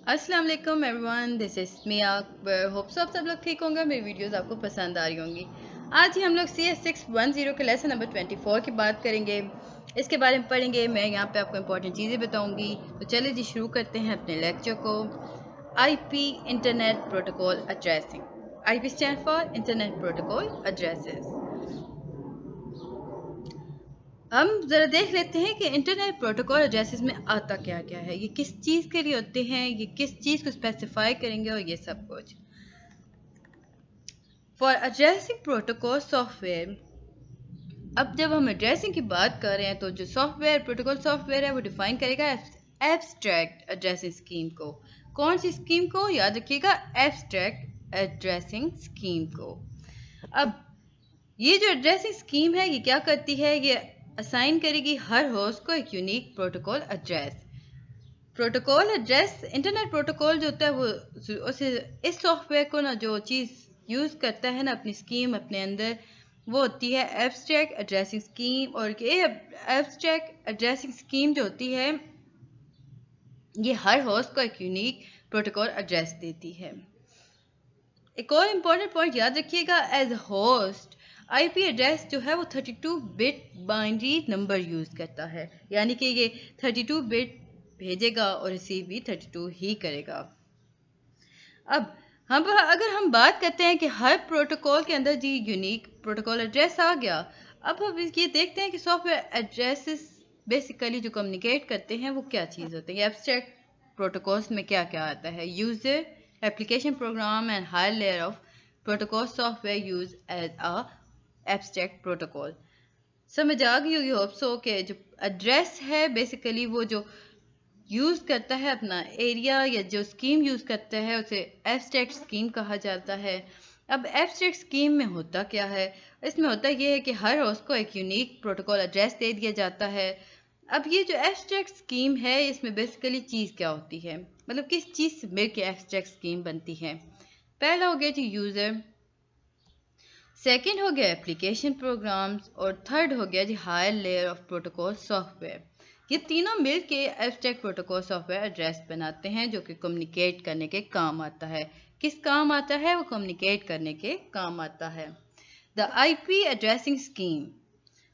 अस्सलाम वालेकुम everyone, this is Miya. Hope so आप सब लोग ठीक होंगे। मेरी वीडियोस आपको पसंद आ रही होंगी। आज ही हम लोग CS610 के लेसन नंबर 24 की बात करेंगे। इसके बारे में पढ़ेंगे। मैं यहाँ पे आपको इंपॉर्टेंट चीज़ें बताऊंगी। तो चलिए जी शुरू करते हैं अपने लेक्चर को। IP internet protocol addressing. IP stand for internet protocol addresses. हम ज़रा देख लेते हैं कि इंटरनेट प्रोटोकॉल एड्रेसेस में आता क्या क्या है, ये किस चीज़ के लिए होते हैं, ये किस चीज़ को स्पेसिफाई करेंगे और ये सब कुछ। For addressing protocol software. अब जब हम एड्रेसिंग की बात कर रहे हैं तो जो सॉफ्टवेयर प्रोटोकॉल सॉफ्टवेयर है वो डिफाइन करेगा एब्स्ट्रैक्ट एड्रेसिंग स्कीम को। कौन सी स्कीम को? याद रखिएगा, एब्स्ट्रैक्ट एड्रेसिंग स्कीम को। अब ये जो एड्रेसिंग स्कीम है ये क्या करती है? ये असाइन करेगी हर होस्ट को एक unique protocol address. Protocol address internet protocol जो होता है वो उसे इस सॉफ्टवेयर को ना जो चीज़ यूज़ करता है ना अपनी स्कीम अपने अंदर, वो होती है एब्स्ट्रैक्ट एड्रेसिंग स्कीम। और ये एब्स्ट्रैक्ट एड्रेसिंग स्कीम जो होती है ये हर होस्ट को एक यूनिक प्रोटोकॉल एड्रेस देती है। एक और इम्पॉर्टेंट पॉइंट याद रखिएगा, एज होस्ट IP एड्रेस जो है वो 32 बिट बाइनरी नंबर यूज़ करता है, यानी कि ये 32 बिट भेजेगा और रिसीव भी 32 ही करेगा। अब अगर हम बात करते हैं कि हर प्रोटोकॉल के अंदर जी यूनिक प्रोटोकॉल एड्रेस आ गया। अब हम ये देखते हैं कि सॉफ्टवेयर एड्रेसेस बेसिकली जो कम्युनिकेट करते हैं वो क्या चीज़ होती है। एब्स्ट्रैक्ट प्रोटोकॉल्स में क्या क्या आता है? User application program and higher layer of protocol software use as a abstract protocol. समझ आ गई होगी होप सो के जो एड्रेस है बेसिकली वो जो यूज़ करता है अपना एरिया या जो स्कीम यूज़ करता है उसे एब्स्ट्रैक्ट स्कीम कहा जाता है। अब एब्स्ट्रैक्ट स्कीम में होता क्या है? इसमें होता ये है कि हर होस्ट को एक यूनिक प्रोटोकॉल एड्रेस दे दिया जाता है। अब ये जो एब्स्ट्रैक्ट स्कीम है इसमें बेसिकली चीज़ क्या होती है, मतलब किस चीज़ से मिलकर एब्स्ट्रैक्ट स्कीम बनती है? पहला हो गया जी यूज़र, सेकंड हो गया एप्लीकेशन प्रोग्राम्स और थर्ड हो गया जी higher layer of protocol software. ये तीनों मिल के एब्स्ट्रैक्ट प्रोटोकॉल सॉफ्टवेयर एड्रेस बनाते हैं जो कि कम्युनिकेट करने के काम आता है। किस काम आता है? वो कम्युनिकेट करने के काम आता है। द IP एड्रेसिंग स्कीम,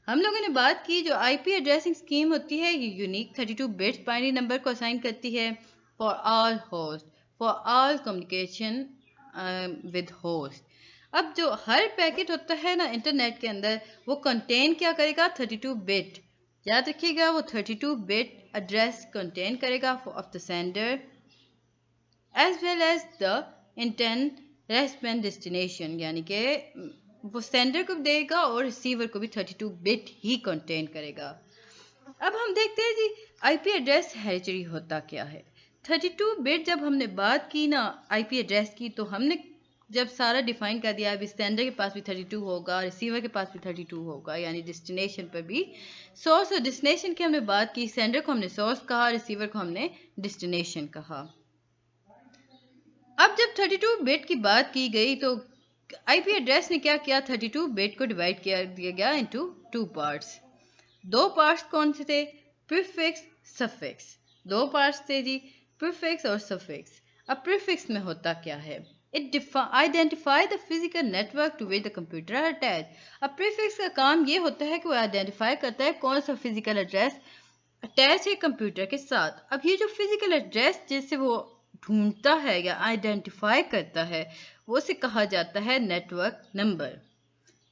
हम लोगों ने बात की जो IP एड्रेसिंग स्कीम होती है ये यूनिक 32 बिट्स बाइनरी नंबर को असाइन करती है for all host, for all communication with host. अब जो हर पैकेट होता है ना इंटरनेट के अंदर वो कंटेन क्या करेगा? 32 बिट। याद रखिएगा वो 32 बिट एड्रेस कंटेन करेगा of the sender as well as the intent respond destination, यानी कि वो सेंडर को देगा और रिसीवर को भी 32 बिट ही कंटेन करेगा। अब हम देखते हैं जी IP एड्रेस हैचरी होता क्या है। 32 बिट जब हमने बात की ना IP एड्रेस की तो हमने जब सारा डिफाइन कर दिया है, सेंडर के पास भी 32 होगा, रिसीवर के पास भी 32 होगा, यानी डेस्टिनेशन पर भी। सोर्स और डेस्टिनेशन की हमने बात की, सेंडर को हमने सोर्स कहा, रिसीवर को हमने डेस्टिनेशन कहा। अब जब 32 बिट की बात की गई तो IP एड्रेस ने क्या किया? 32 बिट को डिवाइड किया दिया गया इनटू टू पार्ट्स। दो पार्ट्स कौन से थे? Prefix, suffix. दो पार्ट्स थे जी, प्रीफिक्स और सफिक्स। अब प्रीफिक्स में होता क्या है? It identify the physical network to which the computer are attach. अब प्रीफिक्स का काम ये होता है कि वो आइडेंटिफाई करता है कौन सा फिजिकल एड्रेस अटैच है कंप्यूटर के साथ। अब ये जो फिजिकल एड्रेस जिससे वो ढूंढता है या आइडेंटिफाई करता है वो उसे कहा जाता है नेटवर्क नंबर।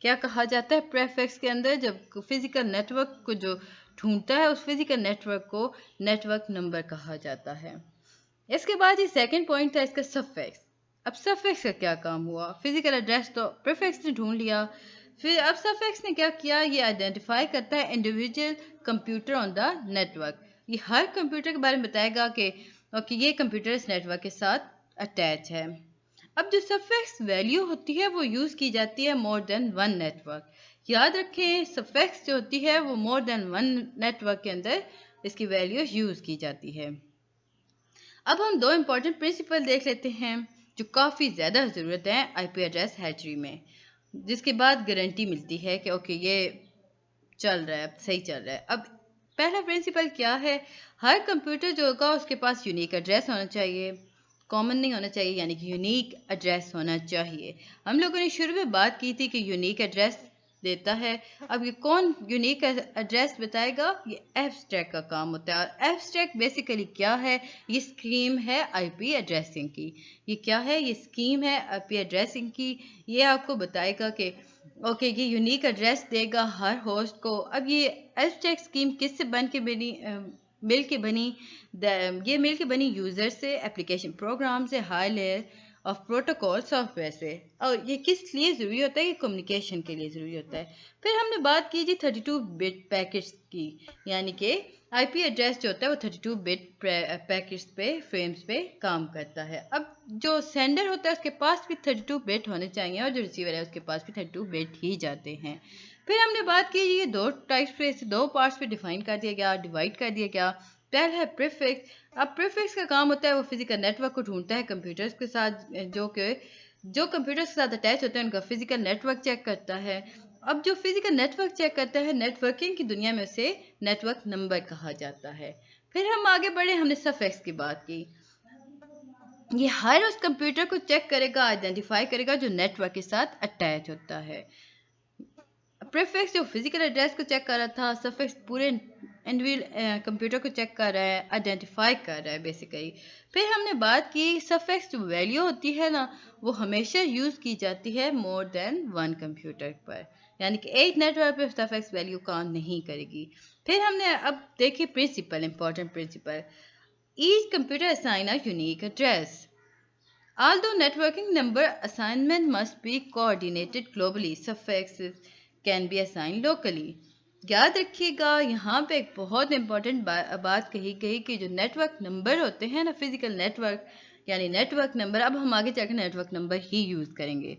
क्या कहा जाता है? प्रीफिक्स के अंदर जब फिजिकल नेटवर्क को जो ढूंढता है उस फिजिकल नेटवर्क को नेटवर्क नंबर कहा जाता है। इसके बाद ये सेकंड पॉइंट था इसका सफिक्स। अब सफिक्स का क्या काम हुआ? फिजिकल एड्रेस तो प्रीफिक्स ने ढूंढ लिया, फिर अब सफिक्स ने क्या किया? ये आइडेंटिफाई करता है individual computer on the network. ये हर कंप्यूटर के बारे में बताएगा कि ओके ये कंप्यूटर इस नेटवर्क के साथ अटैच है। अब जो सफिक्स वैल्यू होती है वो यूज़ की जाती है मोर देन वन नेटवर्क। याद रखें सफिक्स जो होती है वो मोर देन वन नेटवर्क के अंदर इसकी वैल्यू यूज़ की जाती है। अब हम दो इम्पॉर्टेंट प्रिंसिपल देख लेते हैं जो काफ़ी ज़्यादा ज़रूरत है IP एड्रेस हैचरी में, जिसके बाद गारंटी मिलती है कि ओके ये चल रहा है, अब सही चल रहा है। अब पहला प्रिंसिपल क्या है? हर कंप्यूटर जो होगा उसके पास यूनिक एड्रेस होना चाहिए, कॉमन नहीं होना चाहिए, यानी कि यूनिक एड्रेस होना चाहिए। हम लोगों ने शुरू में बात की थी कि यूनिक एड्रेस देता है। अब ये कौन यूनिक एड्रेस बताएगा? ये एब्स्ट्रैक्ट का काम होता है। और एब्स्ट्रैक्ट बेसिकली क्या है? ये स्कीम है आईपी एड्रेसिंग की। ये क्या है? ये स्कीम है आईपी एड्रेसिंग की। ये आपको बताएगा कि ओके ये यूनिक एड्रेस देगा हर होस्ट को। अब ये एब्स्ट्रैक्ट स्कीम किससे बन के बनी? मिल के बनी ये मिल के बनी यूज़र से, एप्लीकेशन प्रोग्राम से, high layer of protocol software से। और ये किस लिए ज़रूरी होता है? ये कम्युनिकेशन के लिए ज़रूरी होता है। फिर हमने बात की जी 32 बिट पैकेट्स की, यानी कि आईपी एड्रेस जो होता है वो 32 बिट पैकेट्स पे, फ्रेम्स पे काम करता है। अब जो सेंडर होता है उसके पास भी 32 बिट होने चाहिए और जो रिसीवर है उसके पास भी 32 बिट ही जाते हैं। फिर हमने बात की ये दो टाइप्स पे, दो पार्ट्स पे डिफाइन कर दिया गया, डिवाइड कर दिया गया। पहला है प्रीफिक्स। अब प्रीफिक्स का काम होता है वो फिजिकल नेटवर्क को ढूंढता है कंप्यूटर्स के साथ, जो कंप्यूटर्स के साथ अटैच होते हैं उनका फिजिकल नेटवर्क चेक करता है। अब जो फिजिकल नेटवर्क चेक करता है, नेटवर्किंग की दुनिया में उसे नेटवर्क नंबर कहा जाता है। फिर हम आगे बढ़े, हमने सफिक्स की बात की। ये हर उस कंप्यूटर को चेक करेगा, आइडेंटिफाई करेगा जो नेटवर्क के साथ अटैच होता है। प्रीफिक्स जो फिजिकल एड्रेस को चेक कर रहा था, सफिक्स पूरे इंडिविजुअल कंप्यूटर को चेक कर रहा है, आइडेंटिफाई कर रहा है बेसिकली। फिर हमने बात की सफिक्स जो वैल्यू होती है ना, वो हमेशा यूज़ की जाती है मोर देन वन कंप्यूटर पर, यानी कि एक नेटवर्क पर सफिक्स वैल्यू काम नहीं करेगी। फिर हमने अब देखी principle, important principle. Each computer assign a unique address. Although networking number assignment must be coordinated globally, suffixes can be assigned locally. याद रखिएगा यहाँ पे एक बहुत इंपॉर्टेंट बात कही गई कि जो नेटवर्क नंबर होते हैं ना, फिजिकल नेटवर्क यानी नेटवर्क नंबर, अब हम आगे चलकर नेटवर्क नंबर ही यूज़ करेंगे।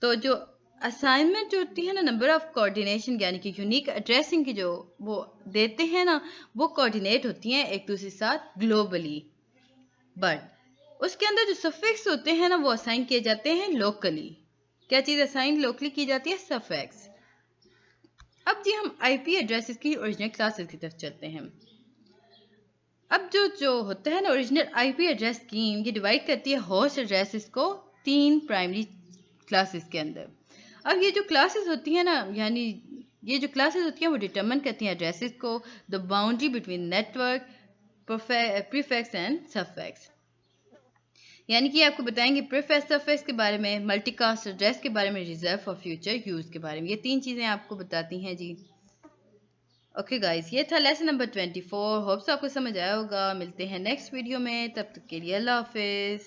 तो जो असाइनमेंट जो होती है ना, नंबर ऑफ कोऑर्डिनेशन यानी कि यूनिक एड्रेसिंग की जो वो देते हैं ना, वो कोऑर्डिनेट होती हैं एक दूसरे के साथ ग्लोबली। बट उसके अंदर जो सफिक्स होते हैं ना, वो असाइन किए जाते हैं लोकली। क्या चीज़ असाइन लोकली की जाती है? सफिक्स। अब जी हम आईपी एड्रेसेस की ओरिजिनल क्लासेस की तरफ चलते हैं। अब जो होता है ना ओरिजिनल आईपी एड्रेस स्कीम, ये डिवाइड करती है होस्ट एड्रेसेस को 3 प्राइमरी क्लासेस के अंदर। अब ये जो क्लासेस होती हैं ना, यानी ये जो क्लासेस होती हैं वो डिटरमिन करती हैं एड्रेसेस को, the boundary between network, prefix and suffix. यानी कि आपको बताएंगे प्रीफिक्स सफिक्स के बारे में, मल्टीकास्ट एड्रेस के बारे में, रिजर्व फॉर फ्यूचर यूज़ के बारे में। ये 3 चीज़ें आपको बताती हैं जी। ओके गाइस, ये था लेसन नंबर 24। होप्स आपको समझ आया होगा। मिलते हैं नेक्स्ट वीडियो में, तब तक के लिए अल्लाह हाफिज़।